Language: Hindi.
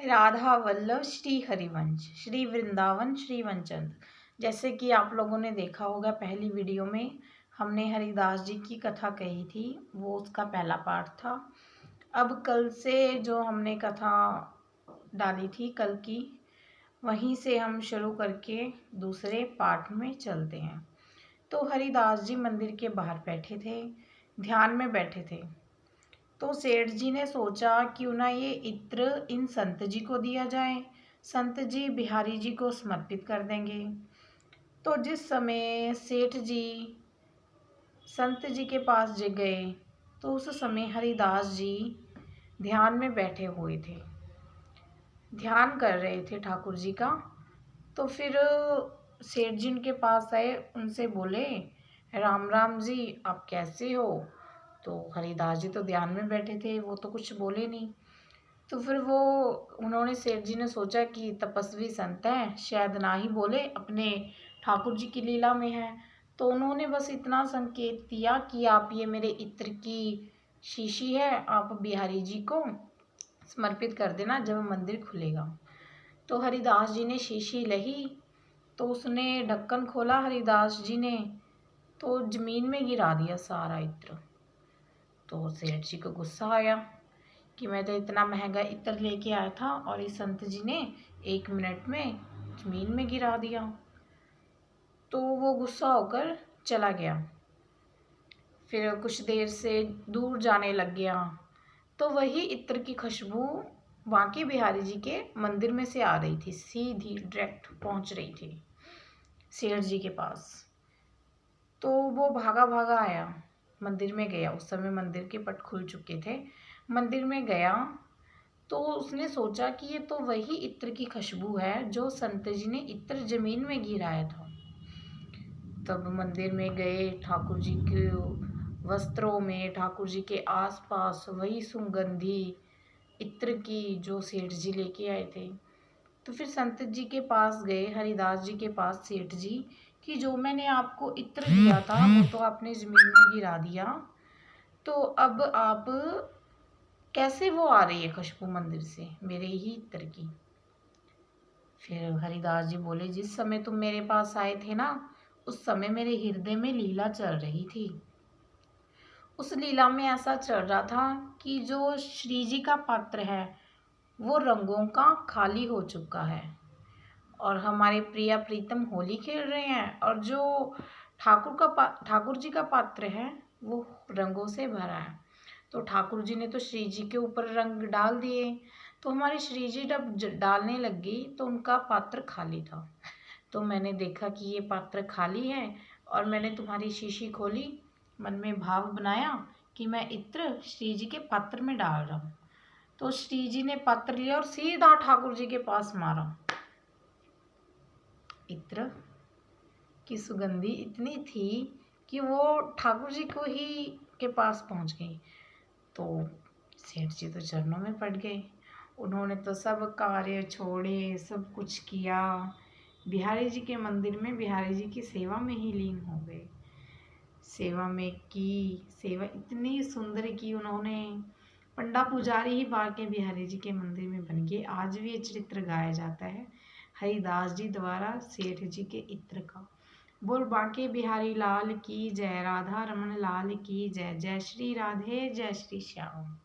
राधा वल्लभ श्री हरिवंश, श्री वृंदावन श्री वनचंद। जैसे कि आप लोगों ने देखा होगा, पहली वीडियो में हमने हरिदास जी की कथा कही थी, वो उसका पहला पार्ट था। अब कल से जो हमने कथा डाली थी कल की, वहीं से हम शुरू करके दूसरे पार्ट में चलते हैं। तो हरिदास जी मंदिर के बाहर बैठे थे, ध्यान में बैठे थे। तो सेठ जी ने सोचा क्यों ना ये इत्र इन संत जी को दिया जाए, संत जी बिहारी जी को समर्पित कर देंगे। तो जिस समय सेठ जी संत जी के पास गए तो उस समय हरिदास जी ध्यान में बैठे हुए थे, ध्यान कर रहे थे ठाकुर जी का। तो फिर सेठ जी उनके पास आए, उनसे बोले, राम राम जी, आप कैसे हो? तो हरिदास जी तो ध्यान में बैठे थे, वो तो कुछ बोले नहीं। तो फिर उन्होंने सेठ जी ने सोचा कि तपस्वी संत हैं, शायद ना ही बोले, अपने ठाकुर जी की लीला में है। तो उन्होंने बस इतना संकेत दिया कि आप ये मेरे इत्र की शीशी है, आप बिहारी जी को समर्पित कर देना जब मंदिर खुलेगा। तो हरिदास जी ने शीशी लही, तो उसने ढक्कन खोला हरिदास जी ने, तो जमीन में गिरा दिया सारा इत्र। तो सेठ जी को गुस्सा आया कि मैं तो इतना महंगा इत्र लेके आया था और इस संत जी ने 1 मिनट में जमीन में गिरा दिया। तो वो गुस्सा होकर चला गया। फिर कुछ देर से दूर जाने लग गया, तो वही इत्र की खुशबू बांके बिहारी जी के मंदिर में से आ रही थी, सीधी डायरेक्ट पहुंच रही थी सेठ जी के पास। तो वो भागा भागा आया, मंदिर में गया। उस समय मंदिर के पट खुल चुके थे। मंदिर में गया तो उसने सोचा कि ये तो वही इत्र की खुशबू है जो संत जी ने इत्र जमीन में गिराया था। तब मंदिर में गए, ठाकुर जी के वस्त्रों में, ठाकुर जी के आसपास वही सुगंधी इत्र की जो सेठ जी लेके आए थे। तो फिर संत जी के पास गए, हरिदास जी के पास, सेठ जी, कि जो मैंने आपको इत्र दिया था वो तो आपने जमीन में गिरा दिया, तो अब आप कैसे वो आ रही है खुशबू मंदिर से मेरे ही इत्र की? फिर हरिदास जी बोले, जिस समय तुम मेरे पास आए थे ना, उस समय मेरे हृदय में लीला चल रही थी। उस लीला में ऐसा चल रहा था कि जो श्री जी का पात्र है वो रंगों का खाली हो चुका है और हमारे प्रिया प्रीतम होली खेल रहे हैं, और जो ठाकुर जी का पात्र है वो रंगों से भरा है। तो ठाकुर जी ने तो श्री जी के ऊपर रंग डाल दिए, तो हमारी श्री जी जब डालने लग गई तो उनका पात्र खाली था। तो मैंने देखा कि ये पात्र खाली है और मैंने तुम्हारी शीशी खोली, मन में भाव बनाया कि मैं इत्र श्री जी के पात्र में डाल रहा हूँ। तो श्री जी ने पात्र लिया और सीधा ठाकुर जी के पास मारा। इत्र की सुगंधी इतनी थी कि वो ठाकुर जी को ही के पास पहुंच गई। तो सेठ जी तो चरणों में पड़ गए। उन्होंने तो सब कार्य छोड़े, सब कुछ किया, बिहारी जी के मंदिर में बिहारी जी की सेवा में ही लीन हो गए। सेवा में की, सेवा इतनी सुंदर की उन्होंने, पंडा पुजारी ही बांके बिहारी जी के मंदिर में बन गए। आज भी ये चरित्र गाया जाता है हरिदास जी द्वारा सेठ जी के इत्र का। बोल बांके बिहारी लाल की जय, राधा रमन लाल की जय। जय श्री राधे, जय श्री श्याम।